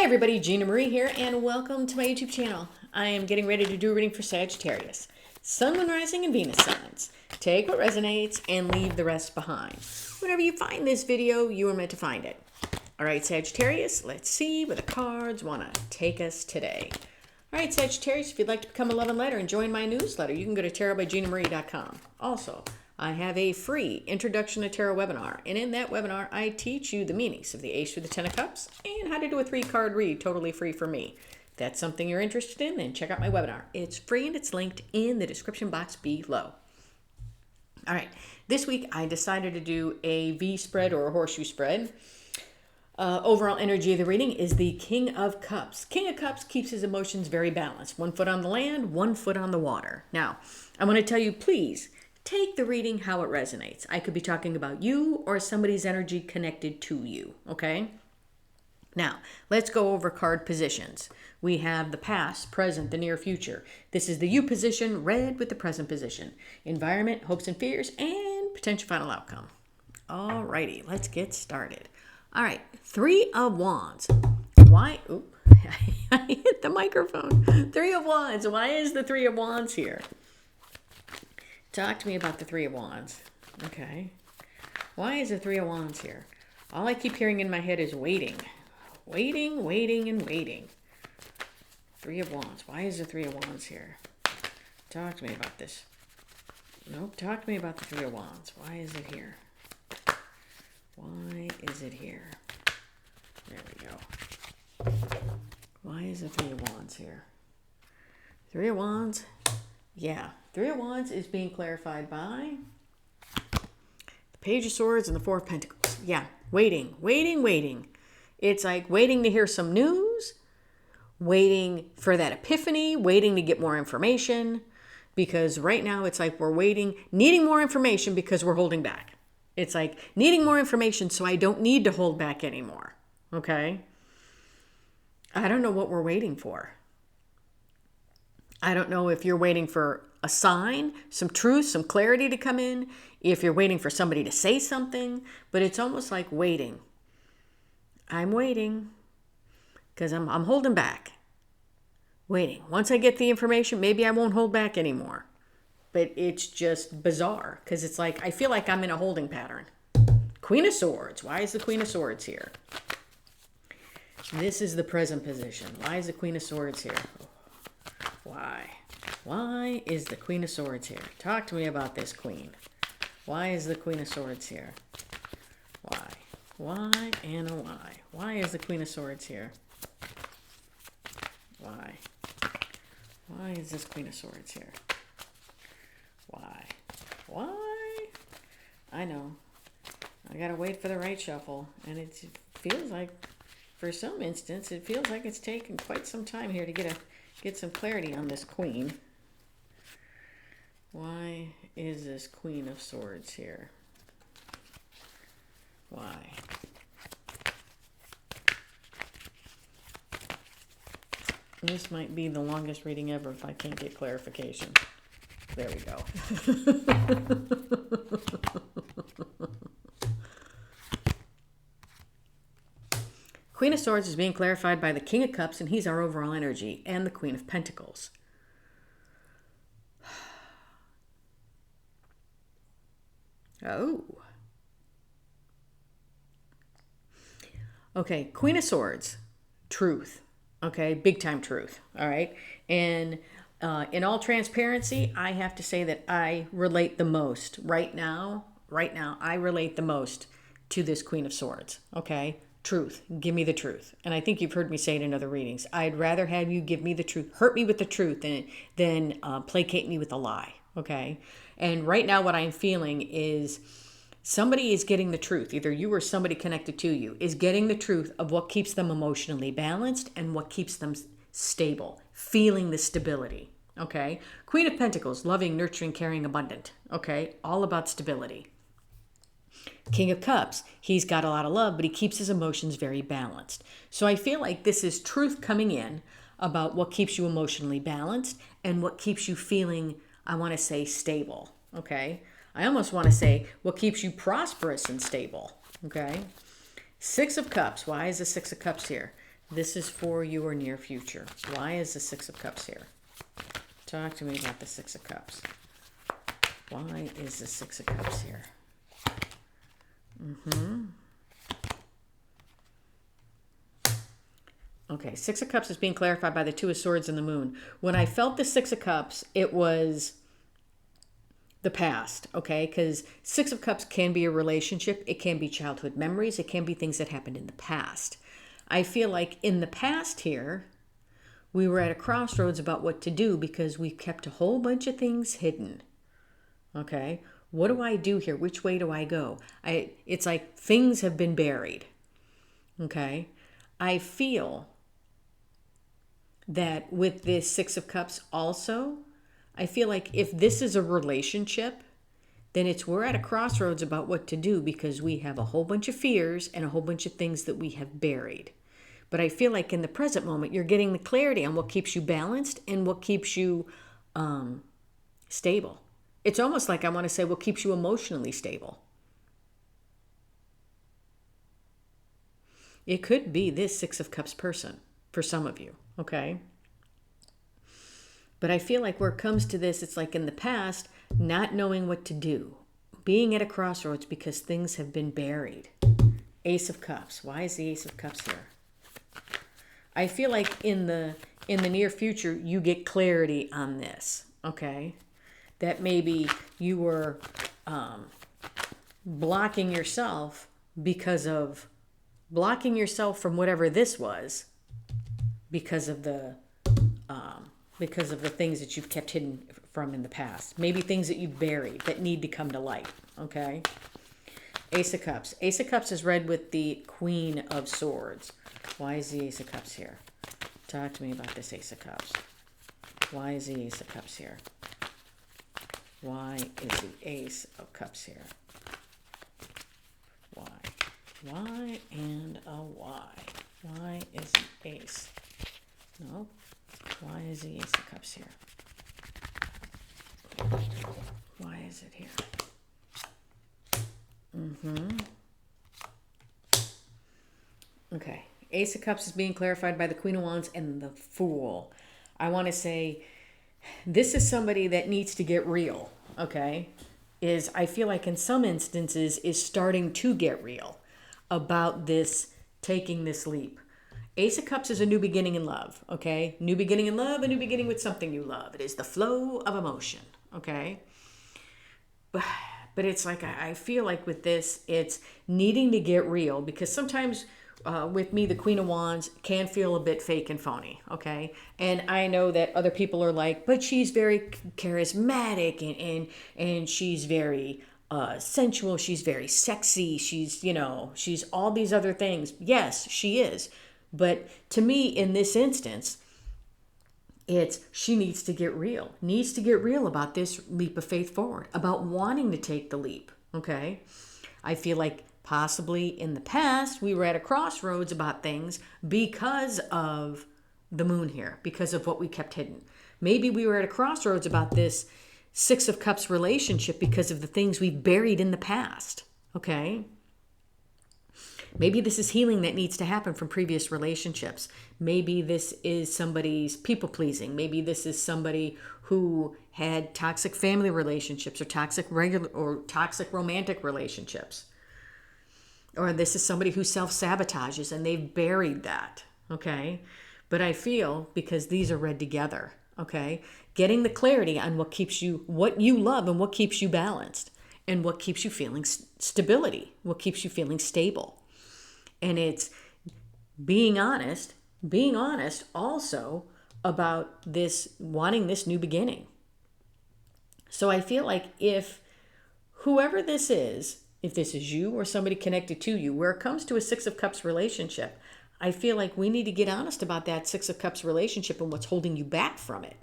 Hi everybody, Gina Marie here, and welcome to my YouTube channel. I am getting ready to do a reading for Sagittarius. Sun, Moon, Rising, and Venus signs. Take what resonates and leave the rest behind. Whenever you find this video, you are meant to find it. All right, Sagittarius, let's see where the cards want to take us today. All right, Sagittarius, if you'd like to become a love and lighter and join my newsletter, you can go to tarotbyginamarie.com. Also, I have a free Introduction to Tarot webinar, and in that webinar, I teach you the meanings of the Ace through the Ten of Cups and how to do a 3-card read totally free for me. If that's something you're interested in, then check out my webinar. It's free and it's linked in the description box below. All right, this week I decided to do a V spread or a horseshoe spread. Overall energy of the reading is the King of Cups. King of Cups keeps his emotions very balanced. 1 foot on the land, 1 foot on the water. Now, I want to tell you, please, take the reading how it resonates. I could be talking about you or somebody's energy connected to you, okay? Now, let's go over card positions. We have the past, present, the near future. This is the you position, red with the present position. Environment, hopes and fears, and potential final outcome. All righty, let's get started. All right, 3 of Wands. Why? Oop, I hit the microphone. 3 of Wands. Why is the 3 of Wands here? Talk to me about the 3 of Wands. Okay. Why is the 3 of Wands here? All I keep hearing in my head is waiting. Waiting, waiting, and waiting. 3 of Wands. Why is the 3 of Wands here? Talk to me about this. Nope. Talk to me about the 3 of Wands. Why is it here? Why is it here? There we go. Why is the 3 of Wands here? 3 of Wands. Yeah. 3 of Wands is being clarified by the Page of Swords and the 4 of Pentacles. Yeah. Waiting, waiting, waiting. It's like waiting to hear some news, waiting for that epiphany, waiting to get more information. Because right now it's like we're waiting, needing more information because we're holding back. It's like needing more information so I don't need to hold back anymore. Okay? I don't know what we're waiting for. I don't know if you're waiting for a sign, some truth, some clarity to come in, if you're waiting for somebody to say something, but it's almost like waiting. I'm waiting because I'm holding back. Waiting. Once I get the information, maybe I won't hold back anymore. But it's just bizarre because it's like I feel like I'm in a holding pattern. Queen of Swords. Why is the Queen of Swords here? This is the present position. Why is the Queen of Swords here? Why? Why is the Queen of Swords here? Talk to me about this queen. Why is the Queen of Swords here? Why? Why and a why? Why is the Queen of Swords here? Why? Why is this Queen of Swords here? Why? Why? I know. I gotta wait for the right shuffle. And it feels like, for some instance, it feels like it's taken quite some time here to get some clarity on this queen. Why is this Queen of Swords here? Why? This might be the longest reading ever if I can't get clarification. There we go. Queen of Swords is being clarified by the King of Cups, and he's our overall energy, and the Queen of Pentacles. Oh. Okay, Queen of Swords, truth. Okay, big time truth. All right. And in all transparency, I have to say that I relate the most right now, I relate the most to this Queen of Swords. Okay. Truth. Give me the truth. And I think you've heard me say it in other readings. I'd rather have you give me the truth, hurt me with the truth than placate me with a lie. Okay. And right now what I'm feeling is somebody is getting the truth. Either you or somebody connected to you is getting the truth of what keeps them emotionally balanced and what keeps them stable, feeling the stability. Okay. Queen of Pentacles, loving, nurturing, caring, abundant. Okay. All about stability. King of Cups, he's got a lot of love, but he keeps his emotions very balanced. So I feel like this is truth coming in about what keeps you emotionally balanced and what keeps you feeling, I want to say, stable. Okay. I almost want to say what keeps you prosperous and stable. Okay. 6 of Cups. Why is the 6 of Cups here? This is for your near future. Why is the Six of Cups here? Talk to me about the Six of Cups. Why is the Six of Cups here? Okay, Six of Cups is being clarified by the Two of Swords and the Moon. When I felt the Six of Cups, it was the past, okay? Because Six of Cups can be a relationship. It can be childhood memories. It can be things that happened in the past. I feel like in the past here, we were at a crossroads about what to do because we kept a whole bunch of things hidden, okay? What do I do here? Which way do I go? It's like things have been buried, okay? I feel that with this Six of Cups also, I feel like if this is a relationship, then we're at a crossroads about what to do because we have a whole bunch of fears and a whole bunch of things that we have buried. But I feel like in the present moment, you're getting the clarity on what keeps you balanced and what keeps you stable. It's almost like I want to say what keeps you emotionally stable. It could be this Six of Cups person for some of you, okay? But I feel like where it comes to this, it's like in the past, not knowing what to do, being at a crossroads because things have been buried. Ace of Cups. Why is the Ace of Cups here? I feel like in the near future, you get clarity on this, okay? That maybe you were blocking yourself from whatever this was because of the things that you've kept hidden from in the past. Maybe things that you've buried that need to come to light, okay? Ace of Cups. Ace of Cups is read with the Queen of Swords. Why is the Ace of Cups here? Talk to me about this Ace of Cups. Why is the Ace of Cups here? Why is the Ace of Cups here? Why? Why and a why? Why is the Ace? No. Why is the Ace of Cups here? Why is it here? Okay. Ace of Cups is being clarified by the Queen of Wands and the Fool. I want to say this is somebody that needs to get real, okay? I feel like in some instances is starting to get real about this, taking this leap. Ace of Cups is a new beginning in love, okay? New beginning in love, a new beginning with something you love. It is the flow of emotion, okay? But it's like, I feel like with this, it's needing to get real because sometimes with me, the Queen of Wands can feel a bit fake and phony, okay? And I know that other people are like, but she's very charismatic and she's very sensual. She's very sexy. She's all these other things. Yes, she is. But to me, in this instance, she needs to get real. Needs to get real about this leap of faith forward, about wanting to take the leap, okay? I feel like possibly in the past, we were at a crossroads about things because of the moon here, because of what we kept hidden. Maybe we were at a crossroads about this Six of Cups relationship because of the things we've buried in the past, okay? Maybe this is healing that needs to happen from previous relationships. Maybe this is somebody's people-pleasing. Maybe this is somebody who had toxic family relationships or toxic romantic relationships. Or this is somebody who self-sabotages and they've buried that, okay? But I feel, because these are read together, okay, getting the clarity on what you love and what keeps you balanced and what keeps you feeling stability, what keeps you feeling stable. And it's being honest also about this, wanting this new beginning. So I feel like if whoever this is, if this is you or somebody connected to you, where it comes to a Six of Cups relationship, I feel like we need to get honest about that Six of Cups relationship and what's holding you back from it.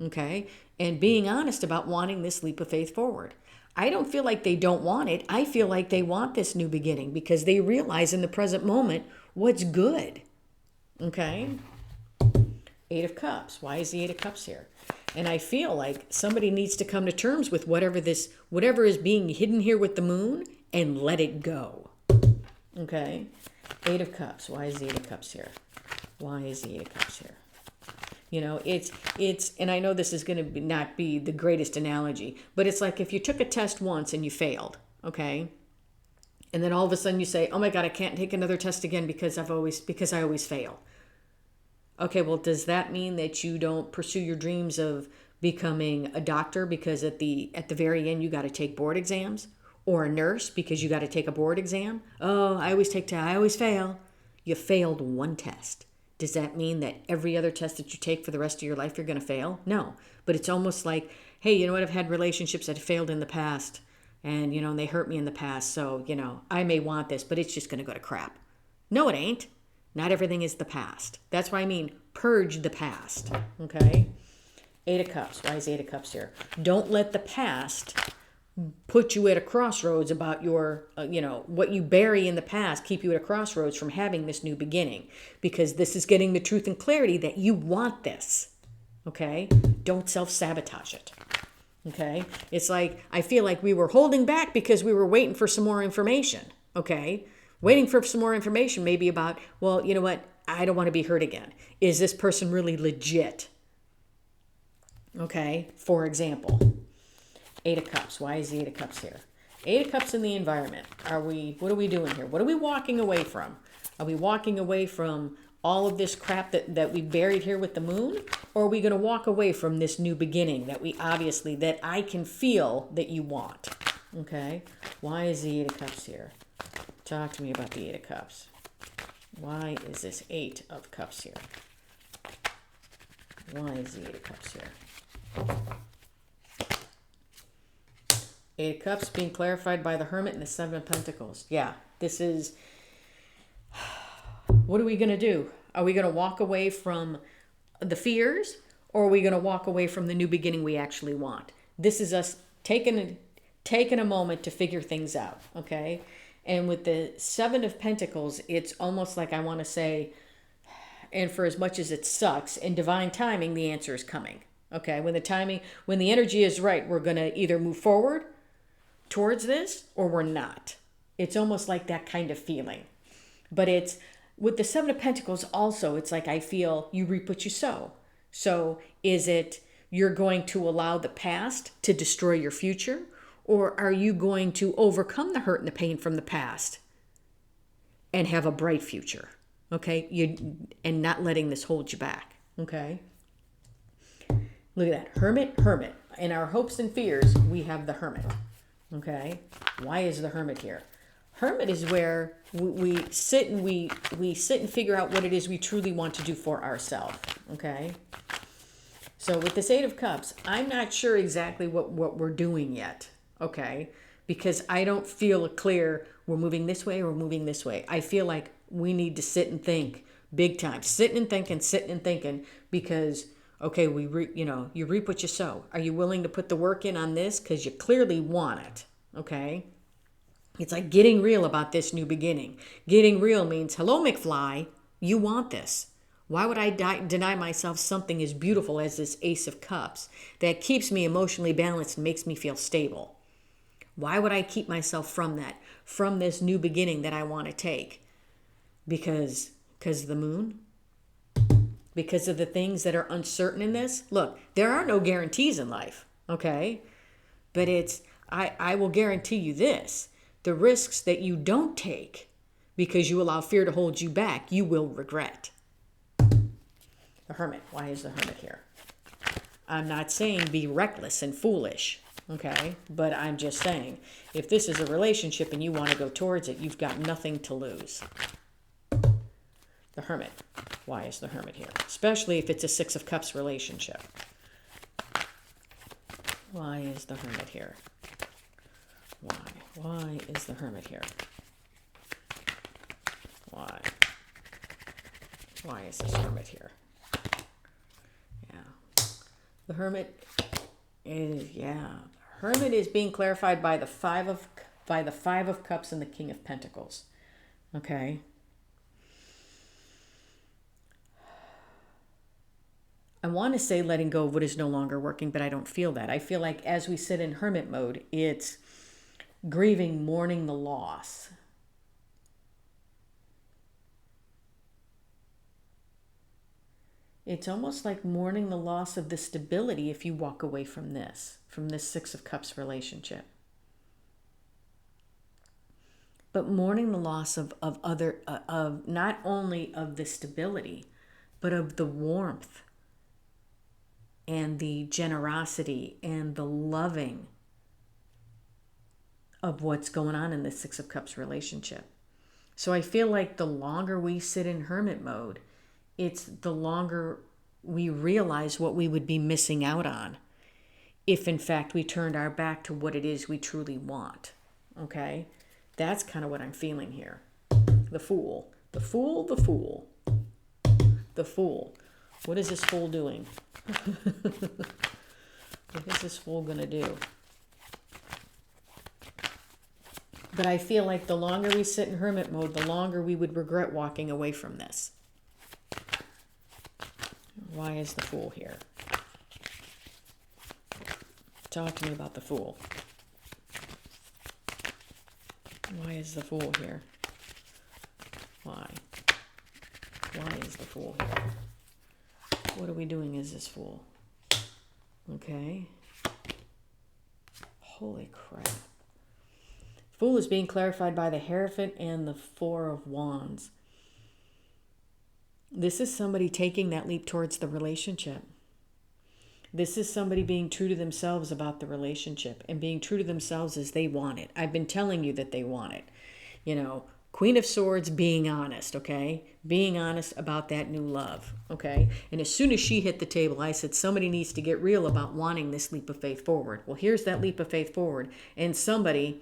Okay? And being honest about wanting this leap of faith forward. I don't feel like they don't want it. I feel like they want this new beginning because they realize in the present moment what's good. Okay? Eight of Cups. Why is the Eight of Cups here? And I feel like somebody needs to come to terms with whatever is being hidden here with the moon and let it go. Okay? Eight of Cups. Why is the Eight of Cups here? Why is the Eight of Cups here? You know, it's, and I know this is going to not be the greatest analogy, but it's like if you took a test once and you failed, okay? And then all of a sudden you say, oh my God, I can't take another test again because I always fail. Okay, well, does that mean that you don't pursue your dreams of becoming a doctor because at the very end you got to take board exams? Or a nurse because you got to take a board exam? Oh, I always fail. You failed one test. Does that mean that every other test that you take for the rest of your life you're going to fail? No. But it's almost like, hey, you know what? I've had relationships that failed in the past and, you know, and they hurt me in the past. So, you know, I may want this, but it's just going to go to crap. No, it ain't. Not everything is the past. That's why I mean purge the past. Okay? Eight of Cups. Why is Eight of Cups here? Don't let the past put you at a crossroads about your, what you bury in the past, keep you at a crossroads from having this new beginning. Because this is getting the truth and clarity that you want this. Okay? Don't self-sabotage it. Okay? It's like, I feel like we were holding back because we were waiting for some more information. Okay? Waiting for some more information maybe about, well, you know what? I don't want to be hurt again. Is this person really legit? Okay? For example, Eight of Cups. Why is the Eight of Cups here? Eight of Cups in the environment. What are we doing here? What are we walking away from? Are we walking away from all of this crap that we buried here with the moon? Or are we going to walk away from this new beginning that I can feel that you want? Okay? Why is the Eight of Cups here? Talk to me about the Eight of Cups. Why is this Eight of Cups here? Why is the Eight of Cups here? Eight of Cups being clarified by the Hermit and the Seven of Pentacles. Yeah, this is... What are we going to do? Are we going to walk away from the fears? Or are we going to walk away from the new beginning we actually want? This is us taking a moment to figure things out, okay? And with the Seven of Pentacles, it's almost like I want to say, and for as much as it sucks, in divine timing, the answer is coming. Okay, when the energy is right, we're going to either move forward towards this or we're not. It's almost like that kind of feeling. But it's with the Seven of Pentacles also, it's like I feel you reap what you sow. So is it you're going to allow the past to destroy your future? Or are you going to overcome the hurt and the pain from the past and have a bright future? Okay? And not letting this hold you back. Okay? Look at that. Hermit, Hermit. In our hopes and fears, we have the Hermit. Okay? Why is the Hermit here? Hermit is where we sit and we sit and figure out what it is we truly want to do for ourselves. Okay? So with this Eight of Cups, I'm not sure exactly what we're doing yet. Okay? Because I don't feel clear we're moving this way or we're moving this way. I feel like we need to sit and think big time. Sitting and thinking because, okay, you reap what you sow. Are you willing to put the work in on this? Because you clearly want it. Okay? It's like getting real about this new beginning. Getting real means, hello, McFly, you want this. Why would I deny myself something as beautiful as this Ace of Cups that keeps me emotionally balanced and makes me feel stable? Why would I keep myself from that, from this new beginning that I want to take? Because of the moon? Because of the things that are uncertain in this? Look, there are no guarantees in life, okay? But I will guarantee you this. The risks that you don't take because you allow fear to hold you back, you will regret. The Hermit. Why is the Hermit here? I'm not saying be reckless and foolish, okay? But I'm just saying, if this is a relationship and you want to go towards it, you've got nothing to lose. The Hermit. Why is the Hermit here? Especially if it's a Six of Cups relationship. Why is the Hermit here? Why? Why is the Hermit here? Why? Why is this Hermit here? Yeah. The Hermit is, Hermit is being clarified by the Five of Cups and the King of Pentacles. Okay? I want to say letting go of what is no longer working, but I don't feel that. I feel like as we sit in Hermit mode, it's grieving, mourning the loss. It's almost like mourning the loss of the stability if you walk away from this Six of Cups relationship. But mourning the loss of other, of not only of the stability, but of the warmth and the generosity and the loving of what's going on in the Six of Cups relationship. So I feel like the longer we sit in hermit mode, it's the longer we realize what we would be missing out on if in fact we turned our back to what it is we truly want. Okay? That's kind of what I'm feeling here. The Fool. The Fool, the Fool. The Fool. What is this Fool doing? What is this Fool going to do? But I feel like the longer we sit in hermit mode, the longer we would regret walking away from this. Why is the Fool here? Talk to me about the Fool. Why is the Fool here? Why? Why is the Fool here? What are we doing as this Fool? Okay. Holy crap. Fool is being clarified by the Hierophant and the Four of Wands. This is somebody taking that leap towards the relationship. This is somebody being true to themselves about the relationship and being true to themselves as they want it. I've been telling you that they want it. You know, Queen of Swords being honest, okay? Being honest about that new love, okay? And as soon as she hit the table, I said somebody needs to get real about wanting this leap of faith forward. Well, here's that leap of faith forward. And somebody,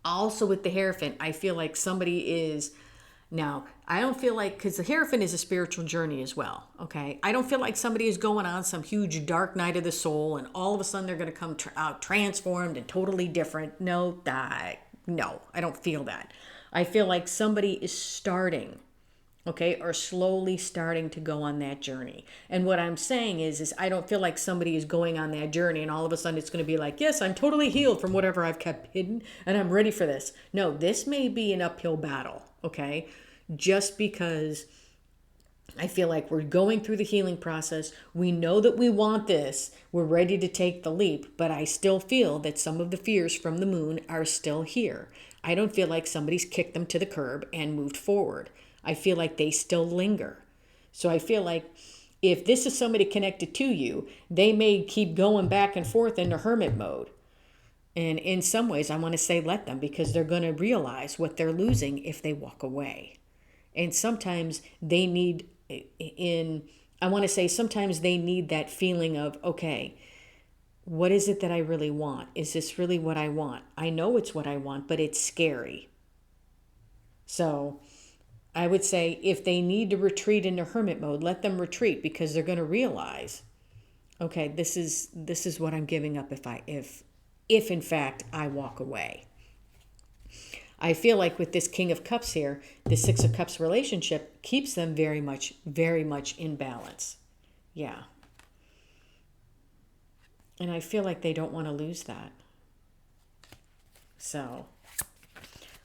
also with the Hierophant, I feel like somebody is... Now, I don't feel like, because the Hierophant is a spiritual journey as well, okay? I don't feel like somebody is going on some huge dark night of the soul and all of a sudden they're going to come out transformed and totally different. No, I don't feel that. I feel like somebody is starting, okay, or slowly starting to go on that journey. And what I'm saying is I don't feel like somebody is going on that journey and all of a sudden it's going to be like, yes, I'm totally healed from whatever I've kept hidden and I'm ready for this. No, this may be an uphill battle, okay? Just because I feel like we're going through the healing process. We know that we want this. We're ready to take the leap, but I still feel that some of the fears from the moon are still here. I don't feel like somebody's kicked them to the curb and moved forward. I feel like they still linger. So I feel like if this is somebody connected to you, they may keep going back and forth into hermit mode. And in some ways, I want to say let them, because they're going to realize what they're losing if they walk away. And sometimes they need, sometimes they need that feeling of, okay, what is it that I really want? Is this really what I want? I know it's what I want, but it's scary. So I would say if they need to retreat into hermit mode, let them retreat, because they're going to realize, okay, this is what I'm giving up if in fact I walk away. I feel like with this King of Cups here, the Six of Cups relationship keeps them very much in balance. Yeah. And I feel like they don't want to lose that. So,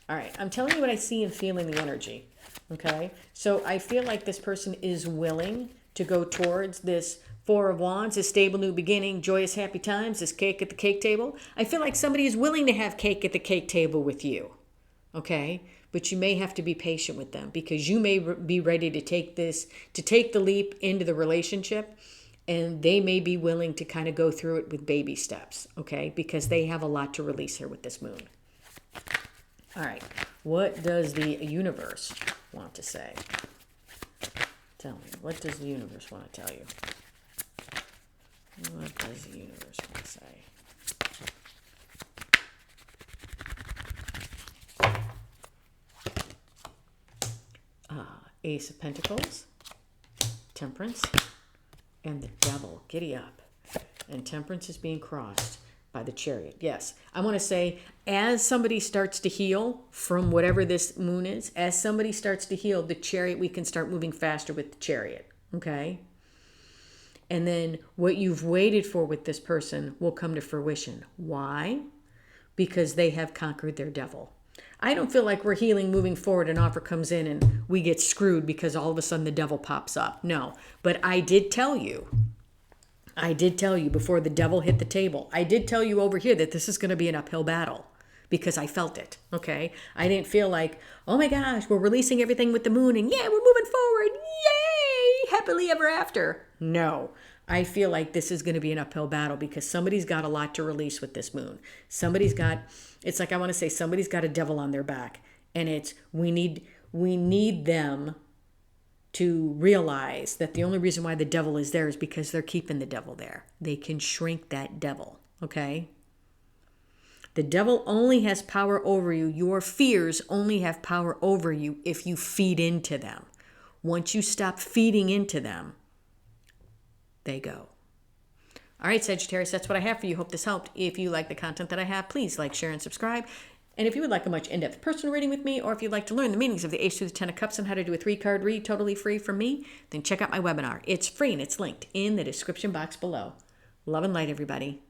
all right. I'm telling you what I see and feel in the energy. Okay. So I feel like this person is willing to go towards this Four of Wands, this stable new beginning, joyous happy times, this cake at the cake table. I feel like somebody is willing to have cake at the cake table with you. Okay, but you may have to be patient with them, because you may be ready to take the leap into the relationship, and they may be willing to kind of go through it with baby steps, okay, because they have a lot to release here with this moon. All right, what does the universe want to say? Tell me, what does the universe want to tell you? What does the universe want to say? Ace of Pentacles, Temperance, and the Devil. Giddy up. And Temperance is being crossed by the Chariot. Yes, I want to say, as somebody starts to heal from whatever this moon is, as somebody starts to heal, the Chariot, we can start moving faster with the Chariot. Okay? And then what you've waited for with this person will come to fruition. Why? Because they have conquered their devil. I don't feel like we're healing moving forward. An offer comes in and we get screwed because all of a sudden the devil pops up. No, but I did tell you before the devil hit the table. I did tell you over here that this is going to be an uphill battle because I felt it. Okay. I didn't feel like, oh my gosh, we're releasing everything with the moon and yeah, we're moving forward. Yay. Happily ever after. No, I feel like this is going to be an uphill battle because somebody's got a lot to release with this moon. It's like I want to say somebody's got a devil on their back, and it's we need them to realize that the only reason why the devil is there is because they're keeping the devil there. They can shrink that devil, okay? The devil only has power over you. Your fears only have power over you if you feed into them. Once you stop feeding into them, they go. All right, Sagittarius, that's what I have for you. Hope this helped. If you like the content that I have, please like, share, and subscribe. And if you would like a much in-depth personal reading with me, or if you'd like to learn the meanings of the Ace through the Ten of Cups and how to do a 3-card read totally free from me, then check out my webinar. It's free and it's linked in the description box below. Love and light, everybody.